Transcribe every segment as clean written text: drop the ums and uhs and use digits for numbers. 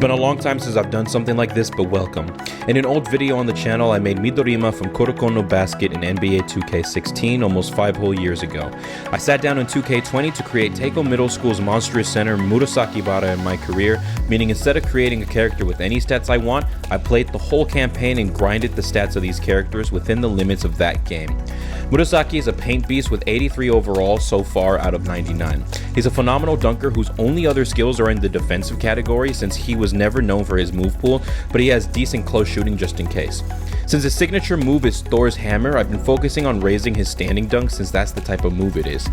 Been a long time since I've done something like this, but welcome. In an old video on the channel, I made Midorima from Kuroko no Basket in NBA 2K16 almost 5 whole years ago. I sat down in 2K20 to create Teiko Middle School's monstrous center Murasakibara in my career, meaning instead of creating a character with any stats I want, I played the whole campaign and grinded the stats of these characters within the limits of that game. Murasaki is a paint beast with 83 overall so far out of 99. He's a phenomenal dunker whose only other skills are in the defensive category since he was never known for his move pool, but he has decent close shooting just in case. Since his signature move is Thor's hammer, I've been focusing on raising his standing dunk since that's the type of move it is.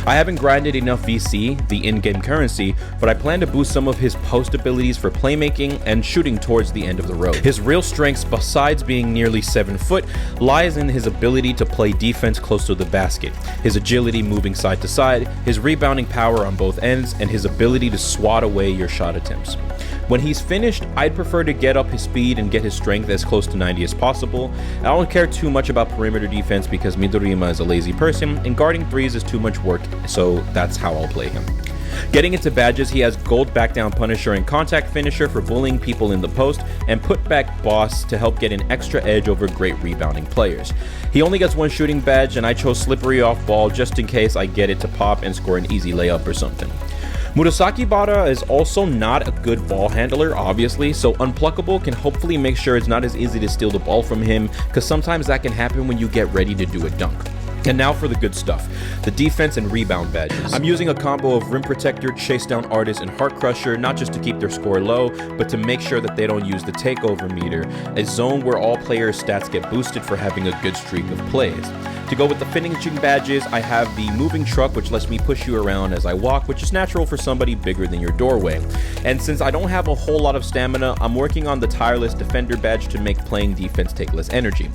I haven't grinded enough VC, the in-game currency, but I plan to boost some of his post abilities for playmaking and shooting towards the end of the road. His real strengths, besides being nearly 7 foot, lies in his ability to play defense close to the basket, his agility moving side to side, his rebounding power on both ends, and his ability to swat away your shot attempts. When he's finished, I'd prefer to get up his speed and get his strength as close to 90 as possible. I don't care too much about perimeter defense because Midorima is a lazy person and guarding threes is too much work, so that's how I'll play him. Getting into badges, he has Gold Back Down Punisher and Contact Finisher for bullying people in the post, and Put Back Boss to help get an extra edge over great rebounding players. He only gets one shooting badge, and I chose Slippery Off Ball just in case I get it to pop and score an easy layup or something. Murasakibara is also not a good ball handler, obviously, so Unpluckable can hopefully make sure it's not as easy to steal the ball from him, because sometimes that can happen when you get ready to do a dunk. And now for the good stuff, the defense and rebound badges. I'm using a combo of Rim Protector, Chase Down Artist, and Heart Crusher, not just to keep their score low, but to make sure that they don't use the takeover meter, a zone where all players' stats get boosted for having a good streak of plays. To go with the finishing badges, I have the Moving Truck, which lets me push you around as I walk, which is natural for somebody bigger than your doorway. And since I don't have a whole lot of stamina, I'm working on the Tireless Defender badge to make playing defense take less energy.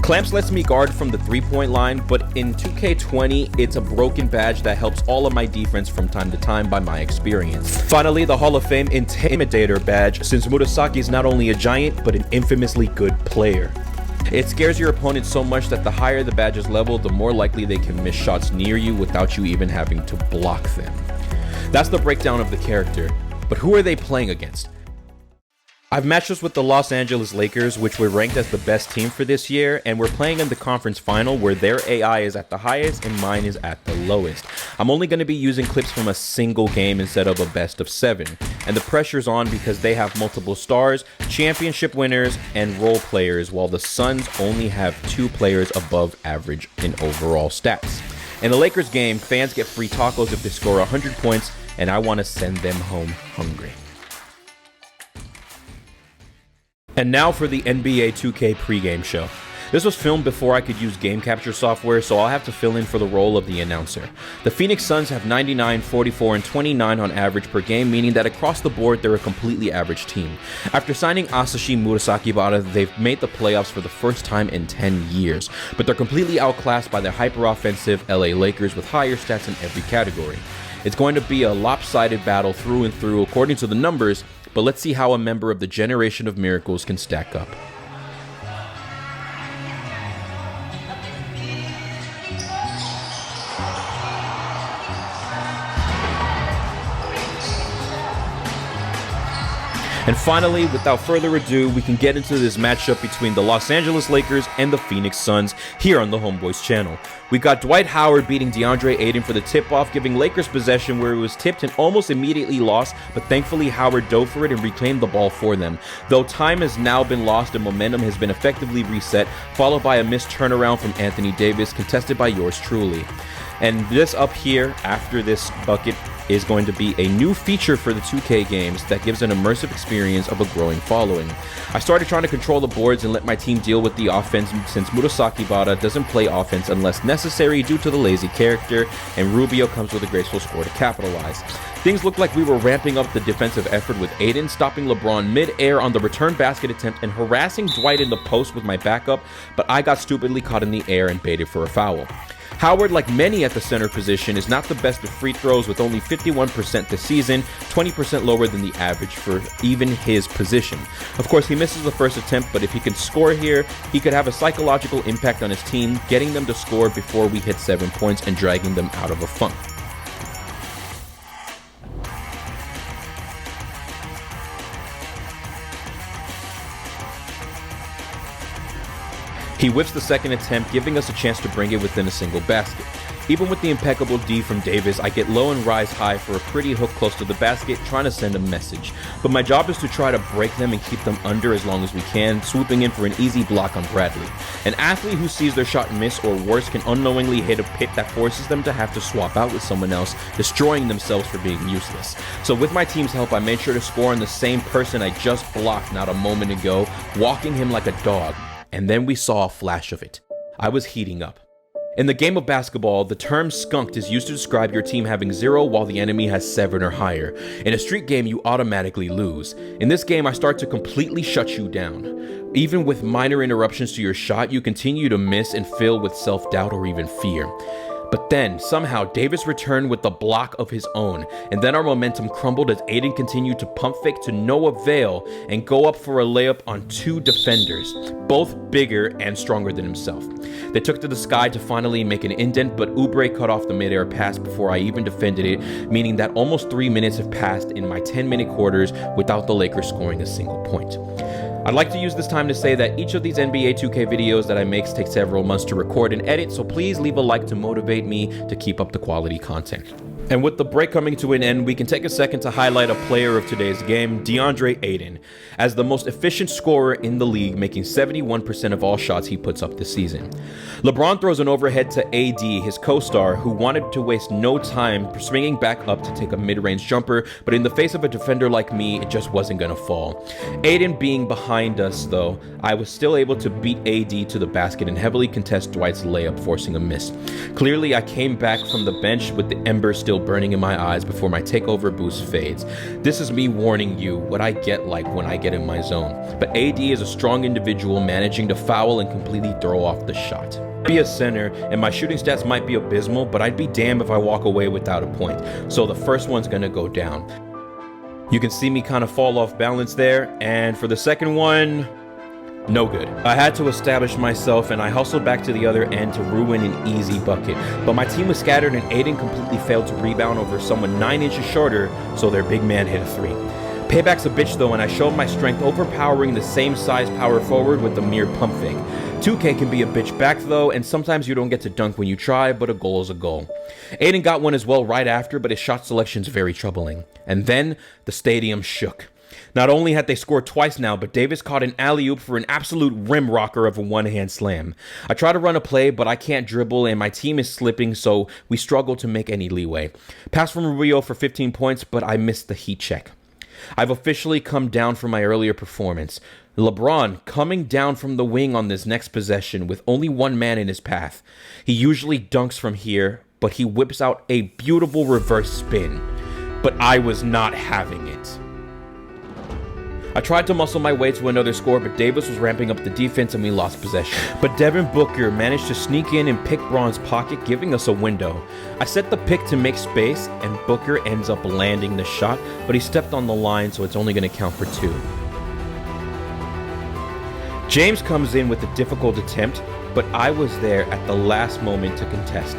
Clamps lets me guard from the 3-point line, but in 2K20, it's a broken badge that helps all of my defense from time to time by my experience. Finally, the Hall of Fame Intimidator badge, since Murasaki is not only a giant, but an infamously good player. It scares your opponent so much that the higher the badge's level, the more likely they can miss shots near you without you even having to block them. That's the breakdown of the character, but who are they playing against? I've matched this with the Los Angeles Lakers, which were ranked as the best team for this year, and we're playing in the conference final where their AI is at the highest and mine is at the lowest. I'm only going to be using clips from a single game instead of a best of 7, and the pressure's on because they have multiple stars, championship winners, and role players, while the Suns only have 2 players above average in overall stats. In the Lakers game, fans get free tacos if they score 100 points, and I want to send them home hungry. And now for the NBA 2K pregame show. This was filmed before I could use game capture software, so I'll have to fill in for the role of the announcer. The Phoenix Suns have 99, 44, and 29 on average per game, meaning that across the board they're a completely average team. After signing Asashi Murasakibara, they've made the playoffs for the first time in 10 years, but they're completely outclassed by the hyper-offensive LA Lakers with higher stats in every category. It's going to be a lopsided battle through and through according to the numbers, but let's see how a member of the Generation of Miracles can stack up. And finally, without further ado, we can get into this matchup between the Los Angeles Lakers and the Phoenix Suns here on the Homeboys channel. We got Dwight Howard beating DeAndre Ayton for the tip-off, giving Lakers possession where it was tipped and almost immediately lost, but thankfully Howard dove for it and reclaimed the ball for them. Though time has now been lost and momentum has been effectively reset, followed by a missed turnaround from Anthony Davis, contested by yours truly. And this up here, after this bucket, is going to be a new feature for the 2K games that gives an immersive experience of a growing following. I started trying to control the boards and let my team deal with the offense since Murasakibara doesn't play offense unless necessary due to the lazy character, and Rubio comes with a graceful score to capitalize. Things looked like we were ramping up the defensive effort with Ayton stopping LeBron mid-air on the return basket attempt and harassing Dwight in the post with my backup, but I got stupidly caught in the air and baited for a foul. Howard, like many at the center position, is not the best of free throws with only 51% this season, 20% lower than the average for even his position. Of course, he misses the first attempt, but if he can score here, he could have a psychological impact on his team, getting them to score before we hit 7 points and dragging them out of a funk. He whiffs the second attempt, giving us a chance to bring it within a single basket. Even with the impeccable D from Davis, I get low and rise high for a pretty hook close to the basket, trying to send a message. But my job is to try to break them and keep them under as long as we can, swooping in for an easy block on Bradley. An athlete who sees their shot miss or worse can unknowingly hit a pit that forces them to have to swap out with someone else, destroying themselves for being useless. So with my team's help, I made sure to score on the same person I just blocked not a moment ago, walking him like a dog. And then we saw a flash of it. I was heating up. In the game of basketball, the term skunked is used to describe your team having 0 while the enemy has 7 or higher. In a street game, you automatically lose. In this game, I start to completely shut you down. Even with minor interruptions to your shot, you continue to miss and fill with self-doubt or even fear. But then, somehow, Davis returned with the block of his own, and then our momentum crumbled as Aiden continued to pump fake to no avail and go up for a layup on 2 defenders, both bigger and stronger than himself. They took to the sky to finally make an indent, but Oubre cut off the midair pass before I even defended it, meaning that almost 3 minutes have passed in my 10-minute quarters without the Lakers scoring a single point. I'd like to use this time to say that each of these NBA 2K videos that I make take several months to record and edit, so please leave a like to motivate me to keep up the quality content. And with the break coming to an end, we can take a second to highlight a player of today's game, DeAndre Ayton, as the most efficient scorer in the league, making 71% of all shots he puts up this season. LeBron throws an overhead to AD, his co-star, who wanted to waste no time swinging back up to take a mid-range jumper, but in the face of a defender like me, it just wasn't gonna fall. Ayton being behind us, though, I was still able to beat AD to the basket and heavily contest Dwight's layup, forcing a miss. Clearly, I came back from the bench with the embers still burning in my eyes before my takeover boost fades. This is me warning you what I get like when I get in my zone. But AD is a strong individual, managing to foul and completely throw off the shot. Be a center, and my shooting stats might be abysmal, but I'd be damned if I walk away without a point. So the first one's gonna go down. You can see me kind of fall off balance there, and for the second one, no good. I had to establish myself, and I hustled back to the other end to ruin an easy bucket. But my team was scattered, and Aiden completely failed to rebound over someone 9 inches shorter, so their big man hit a 3. Payback's a bitch though, and I showed my strength, overpowering the same size power forward with a mere pump fake. 2K can be a bitch back though, and sometimes you don't get to dunk when you try, but a goal is a goal. Aiden got one as well right after, but his shot selection's very troubling. And then the stadium shook. Not only had they scored twice now, but Davis caught an alley-oop for an absolute rim rocker of a one-hand slam. I try to run a play, but I can't dribble, and my team is slipping, so we struggle to make any leeway. Pass from Rubio for 15 points, but I missed the heat check. I've officially come down from my earlier performance. LeBron coming down from the wing on this next possession with only one man in his path. He usually dunks from here, but he whips out a beautiful reverse spin. But I was not having it. I tried to muscle my way to another score, but Davis was ramping up the defense and we lost possession. But Devin Booker managed to sneak in and pick Braun's pocket, giving us a window. I set the pick to make space, and Booker ends up landing the shot, but he stepped on the line, so it's only going to count for 2. James comes in with a difficult attempt, but I was there at the last moment to contest.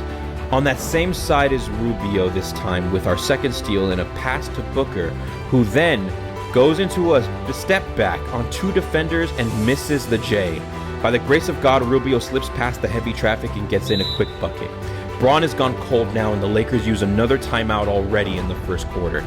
On that same side as Rubio this time with our second steal and a pass to Booker, who then goes into a step back on 2 defenders and misses the J. By the grace of God, Rubio slips past the heavy traffic and gets in a quick bucket. Braun has gone cold now, and the Lakers use another timeout already in the first quarter.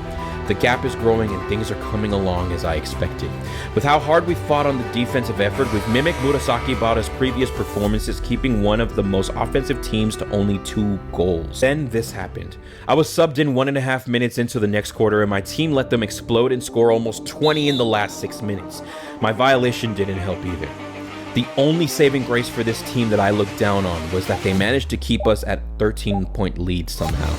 The gap is growing and things are coming along as I expected. With how hard we fought on the defensive effort, we've mimicked Murasakibara's previous performances, keeping one of the most offensive teams to only 2 goals. Then this happened. I was subbed in 1.5 minutes into the next quarter, and my team let them explode and score almost 20 in the last 6 minutes. My violation didn't help either. The only saving grace for this team that I looked down on was that they managed to keep us at 13-point lead somehow.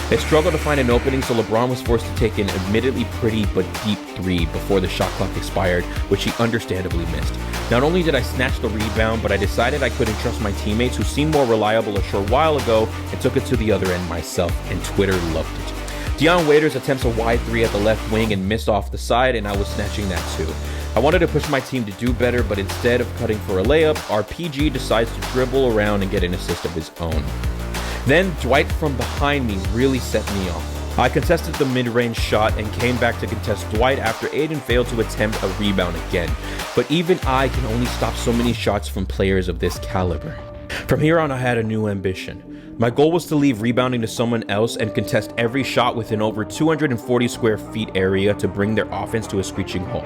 They struggled to find an opening, so LeBron was forced to take an admittedly pretty but deep 3 before the shot clock expired, which he understandably missed. Not only did I snatch the rebound, but I decided I couldn't trust my teammates who seemed more reliable a short while ago and took it to the other end myself, and Twitter loved it. Dion Waiters attempts a wide 3 at the left wing and missed off the side, and I was snatching that too. I wanted to push my team to do better, but instead of cutting for a layup, our PG decides to dribble around and get an assist of his own. Then Dwight from behind me really set me off. I contested the mid-range shot and came back to contest Dwight after Aiden failed to attempt a rebound again, but even I can only stop so many shots from players of this caliber. From here on, I had a new ambition. My goal was to leave rebounding to someone else and contest every shot within over 240 square feet area to bring their offense to a screeching halt.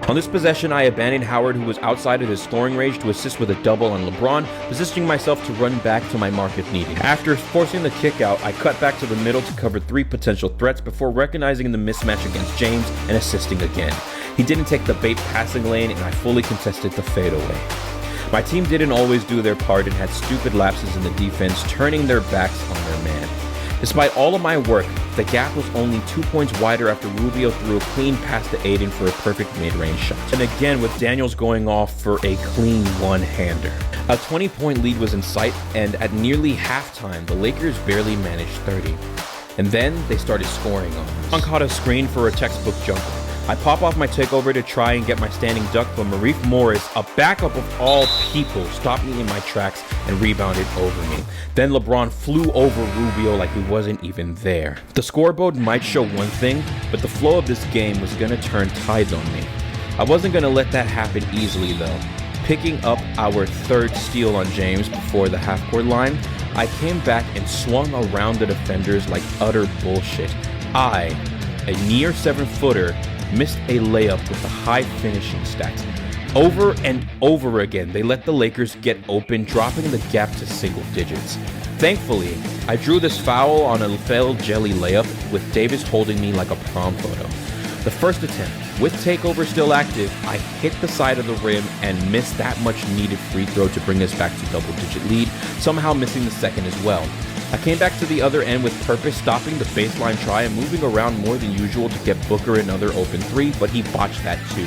On this possession, I abandoned Howard, who was outside of his scoring range, to assist with a double on LeBron, positioning myself to run back to my mark if needed. After forcing the kick out, I cut back to the middle to cover 3 potential threats before recognizing the mismatch against James and assisting again. He didn't take the bait passing lane, and I fully contested the fadeaway. My team didn't always do their part and had stupid lapses in the defense, turning their backs on their man. Despite all of my work, the gap was only 2 points wider after Rubio threw a clean pass to Aiden for a perfect mid-range shot. And again with Daniels going off for a clean one-hander. A 20-point lead was in sight, and at nearly halftime, the Lakers barely managed 30. And then they started scoring on us. One caught a screen for a textbook jumper. I pop off my takeover to try and get my standing duck, but Marif Morris, a backup of all people, stopped me in my tracks and rebounded over me. Then LeBron flew over Rubio like he wasn't even there. The scoreboard might show one thing, but the flow of this game was gonna turn tides on me. I wasn't gonna let that happen easily though. Picking up our 3rd steal on James before the half-court line, I came back and swung around the defenders like utter bullshit. I, a near 7-footer, missed a layup with a high finishing stats. Over and over again, they let the Lakers get open, dropping the gap to single digits. Thankfully, I drew this foul on a failed jelly layup with Davis holding me like a prom photo. The first attempt, with takeover still active, I hit the side of the rim and missed that much needed free throw to bring us back to double-digit lead, somehow missing the second as well. I came back to the other end with purpose, stopping the baseline try and moving around more than usual to get Booker another open 3, but he botched that too.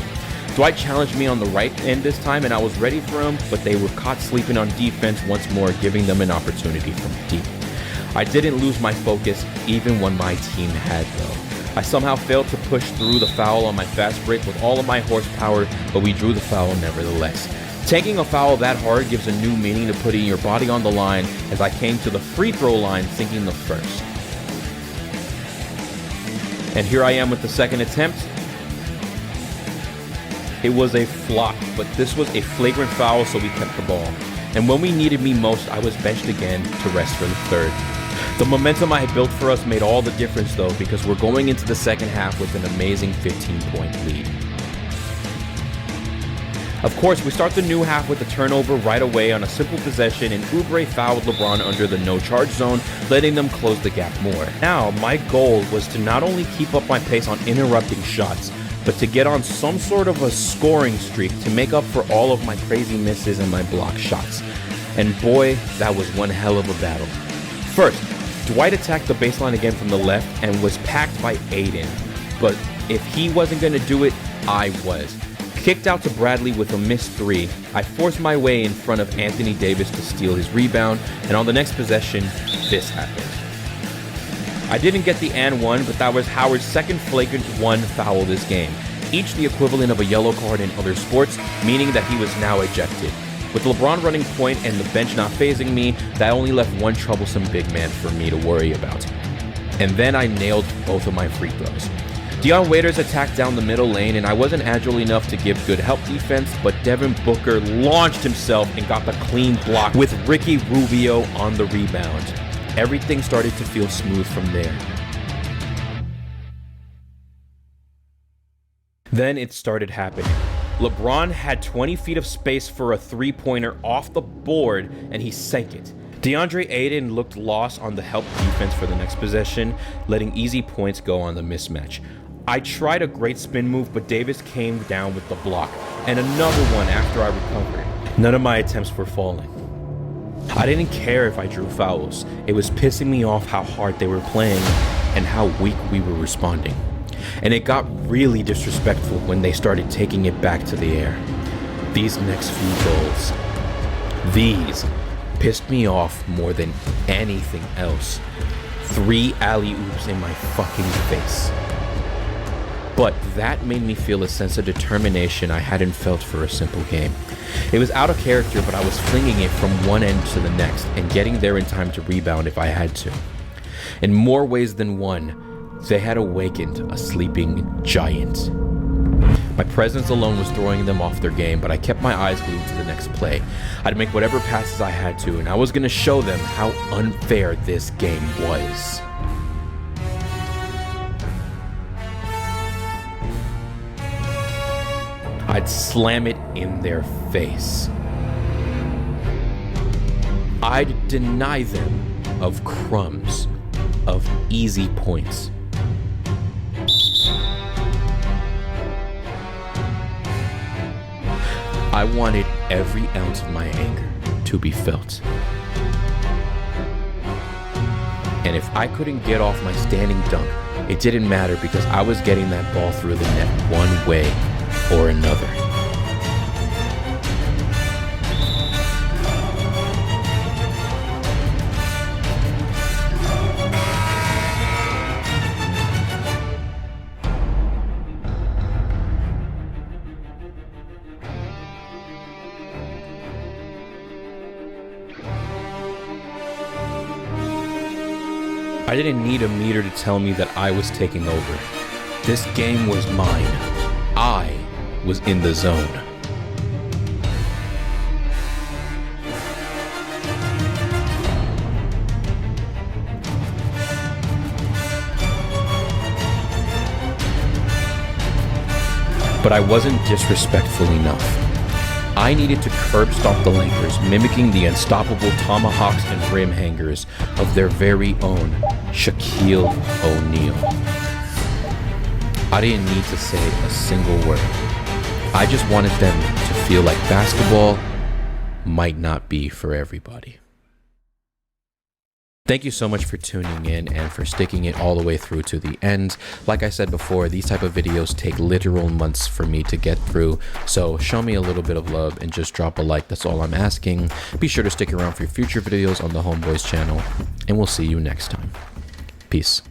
Dwight challenged me on the right end this time and I was ready for him, but they were caught sleeping on defense once more, giving them an opportunity from deep. I didn't lose my focus even when my team had though. I somehow failed to push through the foul on my fast break with all of my horsepower, but we drew the foul nevertheless. Taking a foul that hard gives a new meaning to putting your body on the line, as I came to the free throw line thinking the first. And here I am with the second attempt. It was a flop, but this was a flagrant foul, so we kept the ball. And when we needed me most, I was benched again to rest for the third. The momentum I had built for us made all the difference though, because we're going into the second half with an amazing 15-point lead. Of course, we start the new half with a turnover right away on a simple possession, and Oubre fouled LeBron under the no-charge zone, letting them close the gap more. Now, my goal was to not only keep up my pace on interrupting shots, but to get on some sort of a scoring streak to make up for all of my crazy misses and my block shots. And boy, that was one hell of a battle. First, Dwight attacked the baseline again from the left and was packed by Aiden, but if he wasn't going to do it, I was. Kicked out to Bradley with a missed 3, I forced my way in front of Anthony Davis to steal his rebound, and on the next possession, this happened. I didn't get the and one, but that was Howard's second flagrant one foul this game, each the equivalent of a yellow card in other sports, meaning that he was now ejected. With LeBron running point and the bench not phasing me, that only left one troublesome big man for me to worry about. And then I nailed both of my free throws. Dion Waiters attacked down the middle lane, and I wasn't agile enough to give good help defense, but Devin Booker launched himself and got the clean block with Ricky Rubio on the rebound. Everything started to feel smooth from there. Then it started happening. LeBron had 20 feet of space for a three-pointer off the board, and he sank it. DeAndre Ayton looked lost on the help defense for the next possession, letting easy points go on the mismatch. I tried a great spin move, but Davis came down with the block, and another one after I recovered. None of my attempts were falling. I didn't care if I drew fouls. It was pissing me off how hard they were playing and how weak we were responding. And it got really disrespectful when they started taking it back to the air. These next few goals, these pissed me off more than anything else. 3 alley-oops in my fucking face. But that made me feel a sense of determination I hadn't felt for a simple game. It was out of character, but I was flinging it from one end to the next and getting there in time to rebound if I had to. In more ways than one, They had awakened a sleeping giant. My presence alone was throwing them off their game, but I kept my eyes glued to the next play. I'd make whatever passes I had to, and I was going to show them how unfair this game was. I'd slam it in their face. I'd deny them of crumbs, of easy points. I wanted every ounce of my anger to be felt. And if I couldn't get off my standing dunk, it didn't matter because I was getting that ball through the net one way or another. I didn't need a meter to tell me that I was taking over. This game was mine. I was in the zone. But I wasn't disrespectful enough. I needed to curb stomp the Lakers, mimicking the unstoppable tomahawks and rim hangers of their very own Shaquille O'Neal. I didn't need to say a single word. I just wanted them to feel like basketball might not be for everybody. Thank you so much for tuning in and for sticking it all the way through to the end. Like I said before, these type of videos take literal months for me to get through. So show me a little bit of love and just drop a like. That's all I'm asking. Be sure to stick around for future videos on the Homeboys channel, and we'll see you next time. Peace.